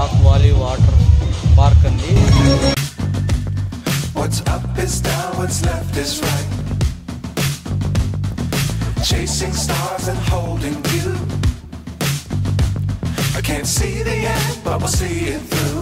Rock వాలీ water park అండి. What's up is down, what's left is right. Chasing stars and holding you. I can't see the end, but we'll see it through.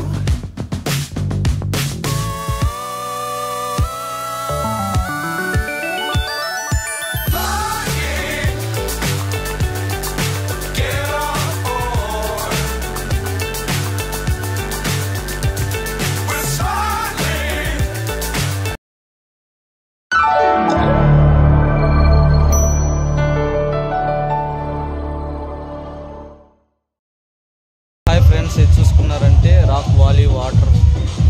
Hi friends, ఇది చూసుకున్నారంటే rock వాలీ water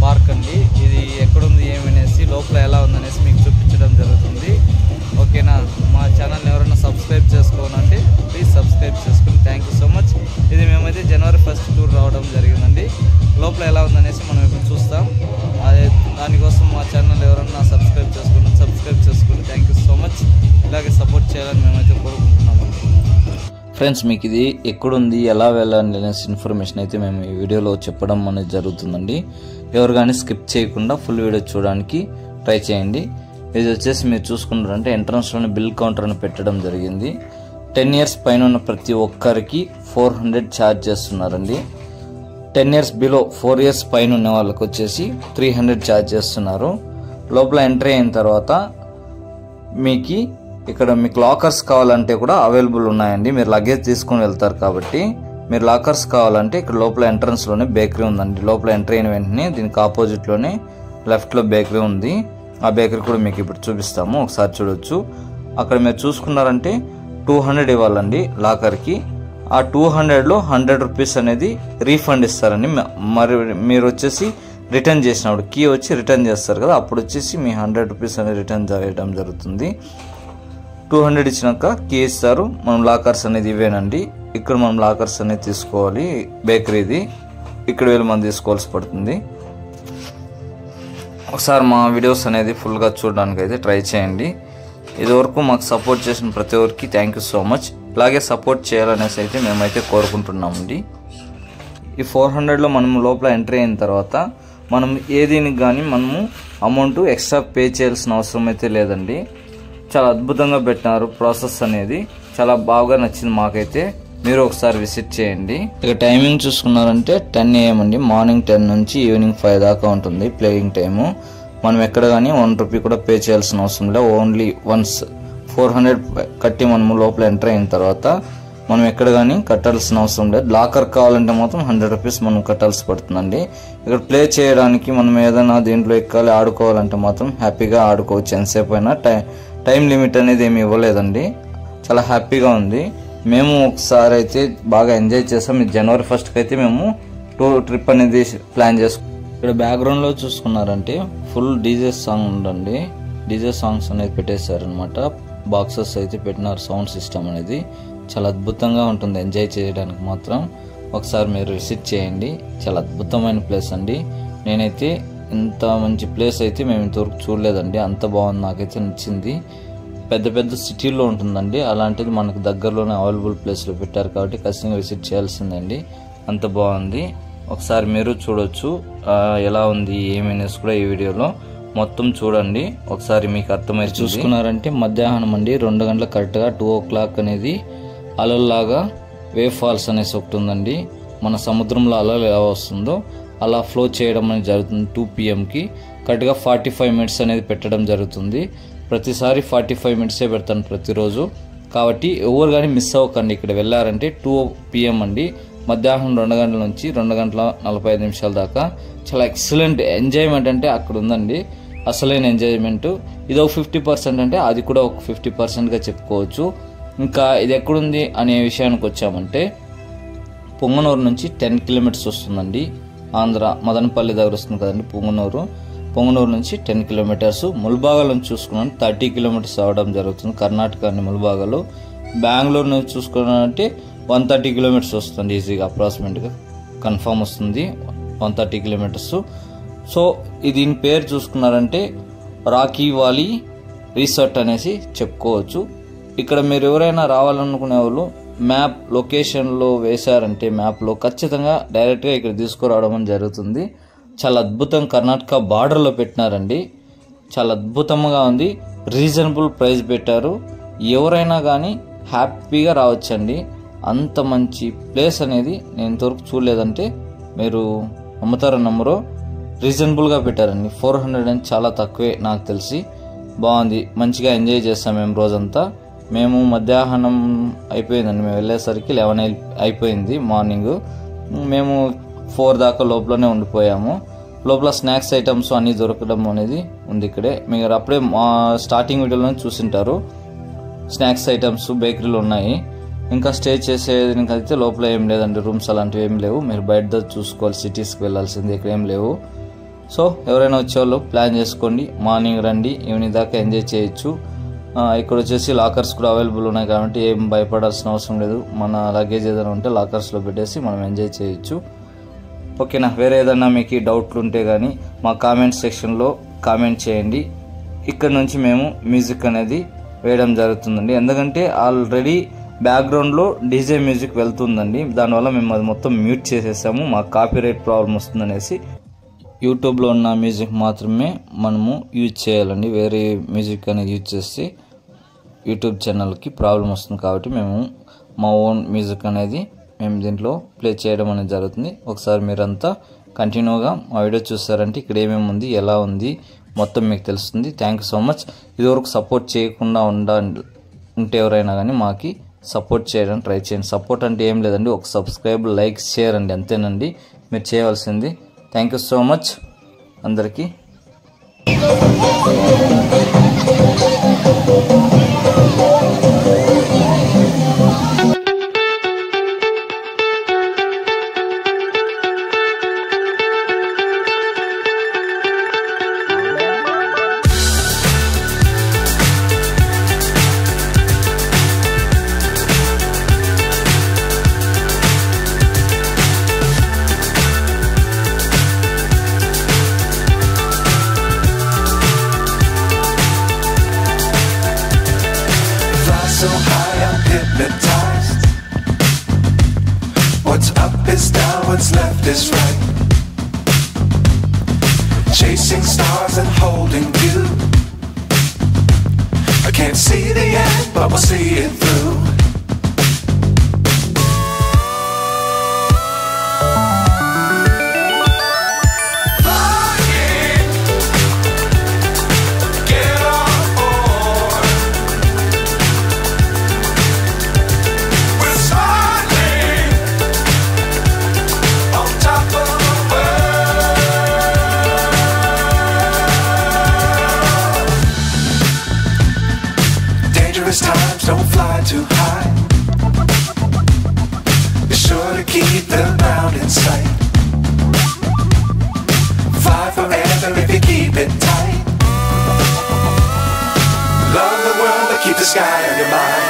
park అండి. ఇది ఎక్కడుంది ఏమనేసి లోపల ఎలా ఉందనేసి మీకు చూపించడం జరుగుతుంది. ఓకేనా? మా ఛానల్ని ఎవరైనా సబ్స్క్రైబ్ చేసుకోవాలంటే ప్లీజ్ సబ్స్క్రైబ్ చేసుకుని థ్యాంక్ యూ సో మచ్. ఇది మేమైతే January 1st టూర్ రావడం జరిగిందండి. లోపల ఎలా ఉందనేసి మనం ఇప్పుడు చూస్తాం. అదే దానికోసం మా ఛానల్ ఎవరైనా సబ్స్క్రైబ్ చేసుకుని థ్యాంక్ యూ సో మచ్. ఇలాగే సపోర్ట్ చేయాలని మేమైతే కోరుకుంటున్నామండి. ఫ్రెండ్స్, మీకు ఇది ఎక్కడుంది ఎలా వెళ్ళాలి అనేసి ఇన్ఫర్మేషన్ అయితే మేము ఈ వీడియోలో చెప్పడం అనేది జరుగుతుందండి. ఎవరు కానీ స్కిప్ చేయకుండా ఫుల్ వీడియో చూడడానికి ట్రై చేయండి. ఇది వచ్చేసి మీరు చూసుకున్నారంటే ఎంట్రన్స్లోనే బిల్ కౌంటర్ అని పెట్టడం జరిగింది. 10 years పైన ఉన్న ప్రతి ఒక్కరికి 400 ఛార్జ్ చేస్తున్నారండి. 10 years బిలో 4 years పైన ఉన్న వాళ్ళకి వచ్చేసి 300 ఛార్జ్ చేస్తున్నారు. లోపల ఎంట్రీ అయిన తర్వాత ఇక్కడ మీకు లాకర్స్ కావాలంటే కూడా అవైలబుల్ ఉన్నాయండి. మీరు లగేజ్ తీసుకొని వెళ్తారు కాబట్టి మీరు లాకర్స్ కావాలంటే ఇక్కడ లోపల ఎంట్రన్స్లోనే బేకరీ ఉందండి. లోపల ఎంట్రీ అయిన వెంటనే దీనికి ఆపోజిట్లోనే లెఫ్ట్లో బేకరీ ఉంది. ఆ బేకరీ కూడా మీకు ఇప్పుడు చూపిస్తాము, ఒకసారి చూడొచ్చు. అక్కడ మీరు చూసుకున్నారంటే 200 ఇవ్వాలండి లాకర్కి. ఆ 200లో 100 రూపీస్ అనేది రీఫండ్ ఇస్తారండి. మరి మీరు వచ్చేసి రిటర్న్ చేసినప్పుడు కీ వచ్చి రిటర్న్ చేస్తారు కదా, అప్పుడు వచ్చేసి మీ 100 రూపీస్ అనేది రిటర్న్ చేయడం జరుగుతుంది. 200 ఇచ్చినాక కీ ఇస్తారు. మనం లాకర్స్ అనేది ఇవేనండి. ఇక్కడ మనం లాకర్స్ అనేది తీసుకోవాలి. బేకరీది ఇక్కడ వెళ్ళి మనం తీసుకోవాల్సి పడుతుంది. ఒకసారి మా వీడియోస్ అనేది ఫుల్గా చూడడానికి అయితే ట్రై చేయండి. ఇదివరకు మాకు సపోర్ట్ చేసిన ప్రతి ఒక్కరికి థ్యాంక్ యూ సో మచ్. ఇలాగే సపోర్ట్ చేయాలనేసి అయితే మేమైతే కోరుకుంటున్నామండి. ఈ 400లో మనం లోపల ఎంట్రీ అయిన తర్వాత మనం ఏదీనికి కానీ మనము అమౌంట్ ఎక్స్ట్రా పే చేయాల్సిన అవసరం అయితే లేదండి. చాలా అద్భుతంగా పెట్టినారు. ప్రాసెస్ అనేది చాలా బాగా నచ్చింది మాకైతే. మీరు ఒకసారి విజిట్ చేయండి. ఇక టైమింగ్ చూసుకున్నారంటే 10 AM అండి. మార్నింగ్ 10 నుంచి ఈవినింగ్ 5 దాకా ఉంటుంది ప్లేయింగ్ టైము. మనం ఎక్కడ కానీ 1 రూపీ కూడా పే చేయాల్సిన అవసరం లేదు. ఓన్లీ వన్స్ 400 కట్టి మనము లోపల ఎంటర్ అయిన తర్వాత మనం ఎక్కడ కానీ కట్టాల్సిన అవసరం లేదు. లాకర్ కావాలంటే మాత్రం 100 రూపీస్ మనం కట్టాల్సి పడుతుందండి. ఇక్కడ ప్లే చేయడానికి మనం ఏదైనా దీంట్లో ఎక్కాలి ఆడుకోవాలంటే మాత్రం హ్యాపీగా ఆడుకోవచ్చు. ఎంతసేపు అయినా టైం లిమిట్ అనేది ఏమి ఇవ్వలేదండి. చాలా హ్యాపీగా ఉంది. మేము ఒకసారి అయితే బాగా ఎంజాయ్ చేసాం. January 1st అయితే మేము ట్రిప్ అనేది ప్లాన్ చేసుకున్నాం. ఇక్కడ బ్యాక్గ్రౌండ్లో చూసుకున్నారంటే ఫుల్ డీజే సాంగ్ ఉందండి. డీజే సాంగ్స్ అనేది పెట్టేశారనమాట. బాక్సెస్ అయితే పెట్టినారు. సౌండ్ సిస్టమ్ అనేది చాలా అద్భుతంగా ఉంటుంది. ఎంజాయ్ చేయడానికి మాత్రం ఒకసారి మీరు విజిట్ చేయండి. చాలా అద్భుతమైన ప్లేస్ అండి. నేనైతే ఇంత మంచి ప్లేస్ అయితే మేము ఇంతవరకు చూడలేదండి. అంత బాగుంది, నాకైతే నచ్చింది. పెద్ద పెద్ద సిటీల్లో ఉంటుందండి, అలాంటిది మనకు దగ్గరలోనే అవైలబుల్ ప్లేస్లో పెట్టారు కాబట్టి ఖచ్చితంగా విజిట్ చేయాల్సిందండి. అంత బాగుంది. ఒకసారి మీరు చూడొచ్చు ఎలా ఉంది ఏమనేసి కూడా ఈ వీడియోలో మొత్తం చూడండి. ఒకసారి మీకు అర్థమైతే చూసుకున్నారంటే మధ్యాహ్నం అండి 2 గంటల కరెక్ట్గా 2 o'clock అనేది అలల్లాగా వేవ్ ఫాల్స్ అనేసి ఒకటి ఉందండి. మన సముద్రంలో అలలు ఎలా వస్తుందో అలా ఫ్లో చేయడం అనేది జరుగుతుంది. 2 PMకి కరెక్ట్గా 45 minutes అనేది పెట్టడం జరుగుతుంది. ప్రతిసారి 45 minutes పెడతాను ప్రతిరోజు. కాబట్టి ఎవరు కానీ మిస్ అవ్వకండి. ఇక్కడ వెళ్ళారంటే 2 PM అండి. మధ్యాహ్నం 2 గంటల నుంచి 2 గంటల 45 నిమిషాల దాకా చాలా ఎక్సలెంట్ ఎంజాయ్మెంట్ అంటే అక్కడ ఉందండి. అసలైన ఎంజాయ్మెంట్. ఇది ఒక 50% అంటే అది కూడా ఒక 50%గా చెప్పుకోవచ్చు. ఇంకా ఇది ఎక్కడుంది అనే విషయానికి వచ్చామంటే పొంగనూరు నుంచి 10 kilometers వస్తుందండి. ఆంధ్ర మదనపల్లి దగ్గర వస్తుంది కదండి పొంగనూరు నుంచి 10 kilometers. ముల్బాగల్ నుంచి చూసుకున్నాను 30 kilometers అవడం జరుగుతుంది. కర్ణాటక అని ముల్బాగలు. బెంగళూరు నుంచి చూసుకున్నానంటే 130 kilometers వస్తుంది. ఈజీగా అప్రాక్సిమేట్గా కన్ఫామ్ వస్తుంది 130 kilometers. సో దీని పేరు చూసుకున్నారంటే రాకీ వాలీ రిసార్ట్ అనేసి చెప్పుకోవచ్చు. ఇక్కడ మీరు ఎవరైనా రావాలనుకునే వాళ్ళు మ్యాప్ లొకేషన్లో వేశారంటే మ్యాప్లో ఖచ్చితంగా డైరెక్ట్గా ఇక్కడ తీసుకురావడం జరుగుతుంది. చాలా అద్భుతం, కర్ణాటక బార్డర్లో పెట్టినారండి. చాలా అద్భుతంగా ఉంది. రీజనబుల్ ప్రైస్ పెట్టారు. ఎవరైనా కానీ హ్యాపీగా రావచ్చండి. అంత మంచి ప్లేస్ అనేది నేను ఇంతవరకు చూడలేదంటే మీరు నమ్ముతారో నమ్మరో. రీజనబుల్గా పెట్టారండి. 400 అని చాలా తక్కువే నాకు తెలిసి. బాగుంది, మంచిగా ఎంజాయ్ చేస్తాం మేము రోజంతా. మేము మధ్యాహ్నం అయిపోయిందండి, మేము వెళ్ళేసరికి 11 అయిపోయింది మార్నింగ్. మేము 4 దాకా లోపలనే ఉండిపోయాము. లోపల స్నాక్స్ ఐటమ్స్ అన్నీ దొరకడం అనేది ఉంది ఇక్కడే. మీరు అప్పుడే స్టార్టింగ్ వీడియోలో చూసింటారు. స్నాక్స్ ఐటమ్స్ బేకరీలు ఉన్నాయి. ఇంకా స్టే చేసేదానికైతే లోపల ఏం లేదండి, రూమ్స్ అలాంటివి ఏం లేవు. మీరు బయట చూసుకోవాలి, సిటీస్కి వెళ్ళాల్సింది, ఇక్కడ ఏం లేవు. సో ఎవరైనా వచ్చేవాళ్ళు ప్లాన్ చేసుకోండి. మార్నింగ్ రండి, ఈవినింగ్ దాకా ఎంజాయ్ చేయొచ్చు. ఇక్కడ వచ్చేసి లాకర్స్ కూడా అవైలబుల్ ఉన్నాయి కాబట్టి ఏం భయపడాల్సిన అవసరం లేదు. మన లగేజ్ ఏదైనా ఉంటే లాకర్స్లో పెట్టేసి మనం ఎంజాయ్ చేయొచ్చు. ఓకేనా? వేరే ఏదైనా మీకు డౌట్లు ఉంటే కానీ మా కామెంట్ సెక్షన్లో కామెంట్ చేయండి. ఇక్కడ నుంచి మేము మ్యూజిక్ అనేది వేయడం జరుగుతుందండి. ఎందుకంటే ఆల్రెడీ బ్యాక్గ్రౌండ్లో డీజే మ్యూజిక్ వెళ్తుందండి. దానివల్ల మేము అది మొత్తం మ్యూట్ చేసేసాము. మాకు కాపీరైట్ ప్రాబ్లం వస్తుందనేసి యూట్యూబ్లో ఉన్న మ్యూజిక్ మాత్రమే మనము యూజ్ చేయాలండి. వేరే మ్యూజిక్ అనేది యూజ్ చేస్తే యూట్యూబ్ ఛానల్కి ప్రాబ్లం వస్తుంది కాబట్టి మేము మా ఓన్ మ్యూజిక్ అనేది మేము దీంట్లో ప్లే చేయడం అనేది జరుగుతుంది. ఒకసారి మీరంతా కంటిన్యూగా మా వీడియో చూస్తారంటే ఇక్కడ ఏమేమి ఉంది, ఎలా ఉంది మొత్తం మీకు తెలుస్తుంది. Thank you so much. ఇదివరకు సపోర్ట్ చేయకుండా ఉంటే ఎవరైనా కానీ మాకి సపోర్ట్ చేయడానికి ట్రై చేయండి. సపోర్ట్ అంటే ఏం లేదండి, ఒక సబ్స్క్రైబ్, లైక్, షేర్ అండి, అంతేనండి మీరు చేయవలసింది. థ్యాంక్ యూ సో మచ్ అందరికీ. So high I'm hypnotized. What's up is down, what's left is right. Chasing stars and holding you. I can't see the end, but we'll see it through. Times don't fly too high. Be sure to keep the ground in sight. Fly forever if you keep it tight. Love the world but keep the sky on your mind.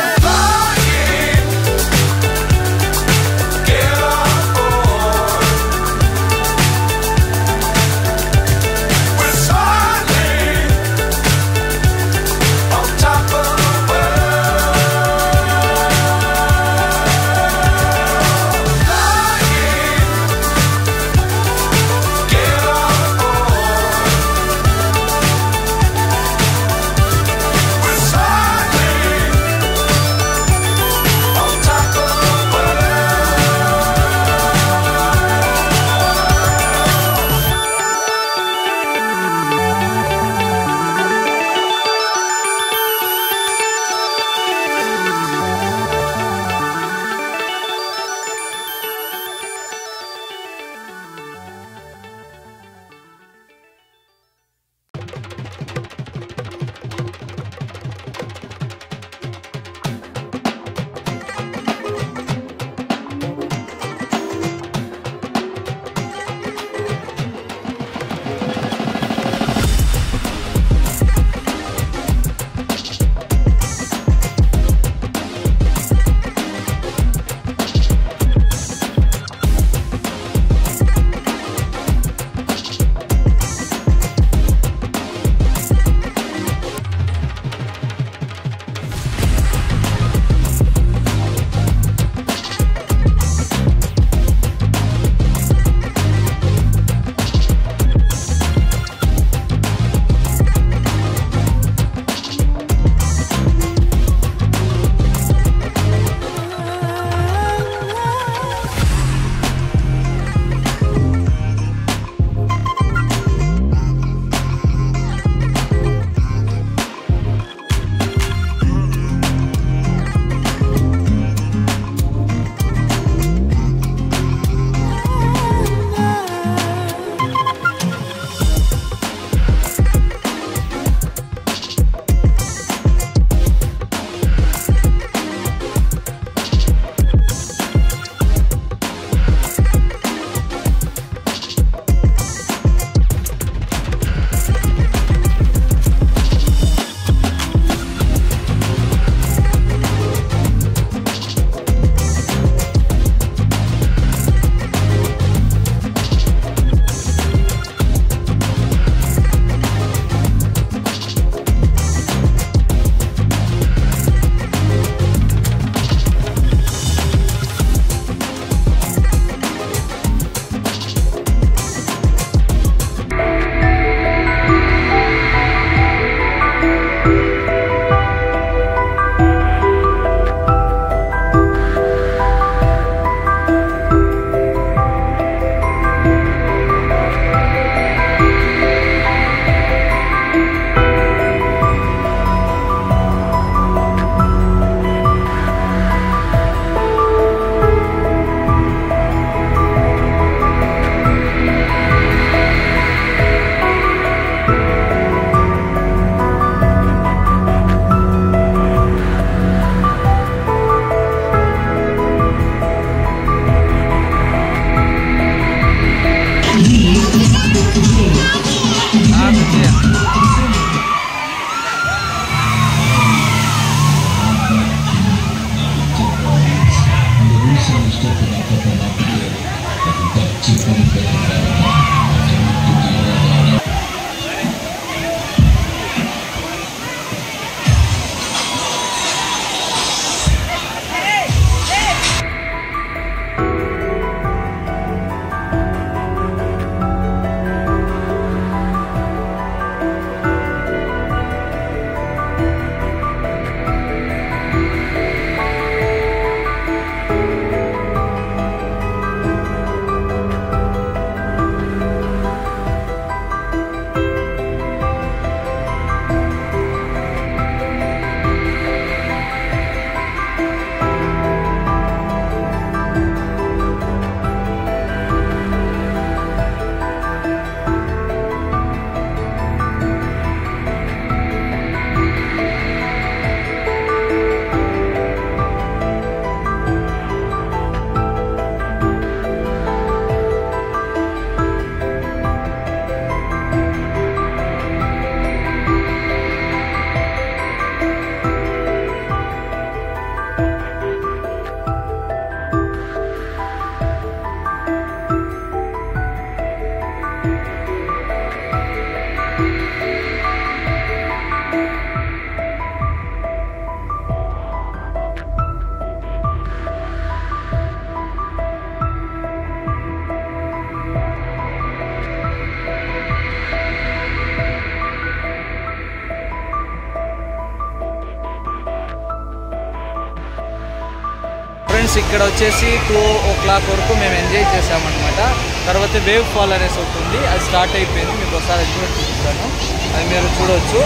Friends ఇక్కడ వచ్చేసి 2 o'clock వరకు మేము enjoy చేసామన్నమాట. తర్వాత wave fall అనేసి అవుతుంది, అది start అయిపోయింది. మీకు ఒకసారి అది కూడా చూపిస్తాను, అది మీరు చూడవచ్చు.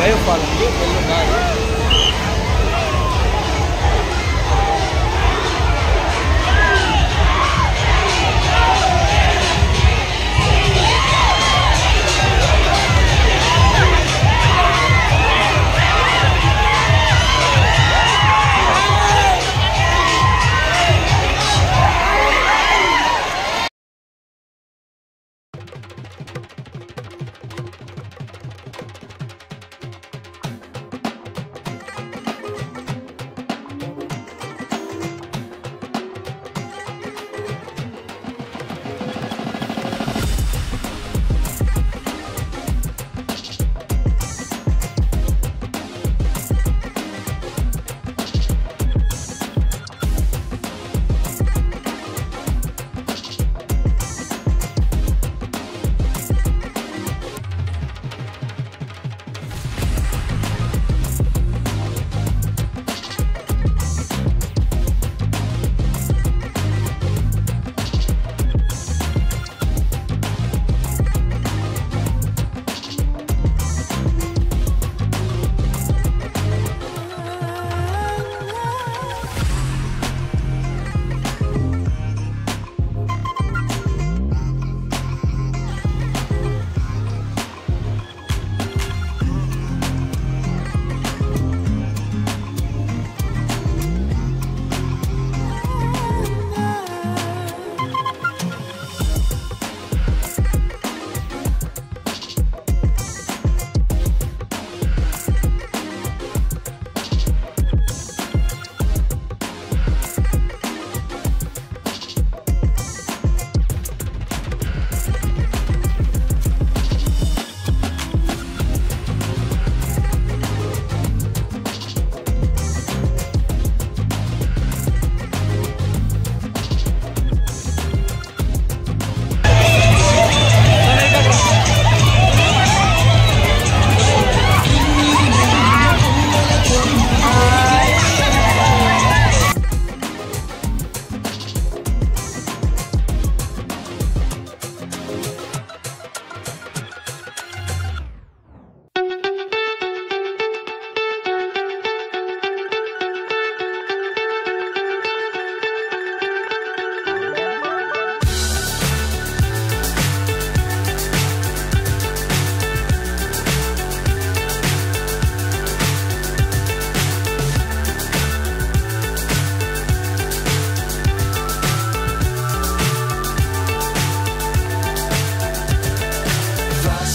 వేవ్ ఫాల్ ఉంది, వెళ్తున్నారు.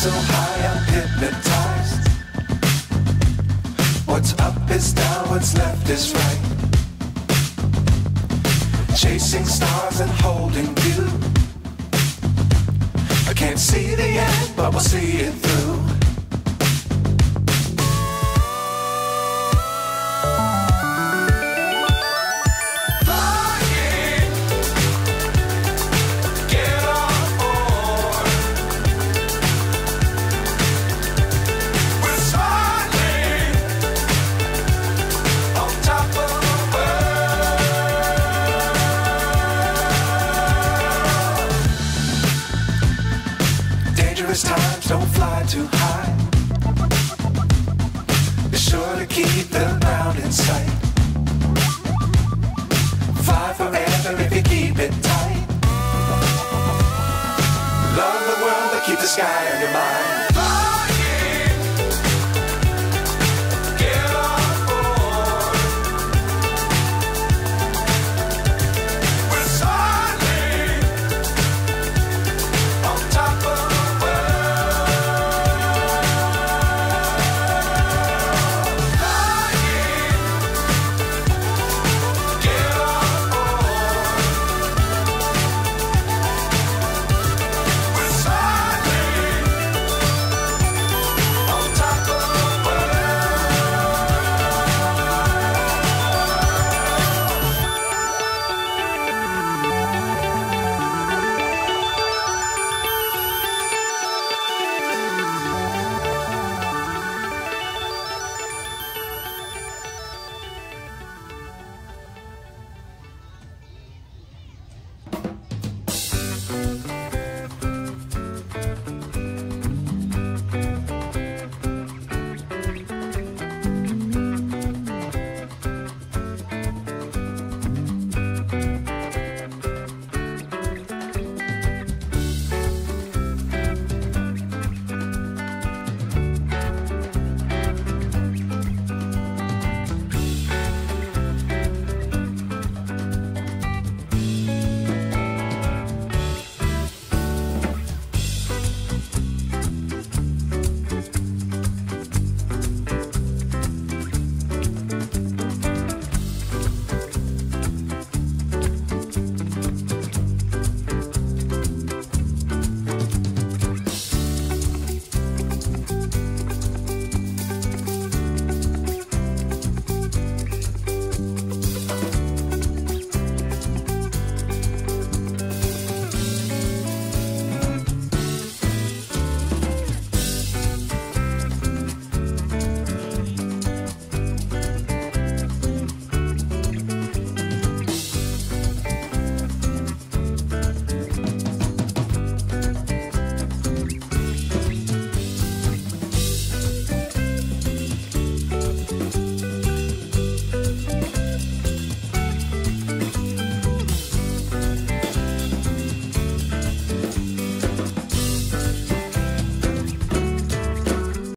So high I'm hypnotized. What's up is down, what's left is right. chasing stars and holding you. I can't see the end, but we'll see it through. Flying, get on board. We're smiling on top of the world. Dangerous times, don't fly too high. Be sure to keep the ground in sight. Fly forever if you keep it tight. Love the world, but keep the sky on your mind.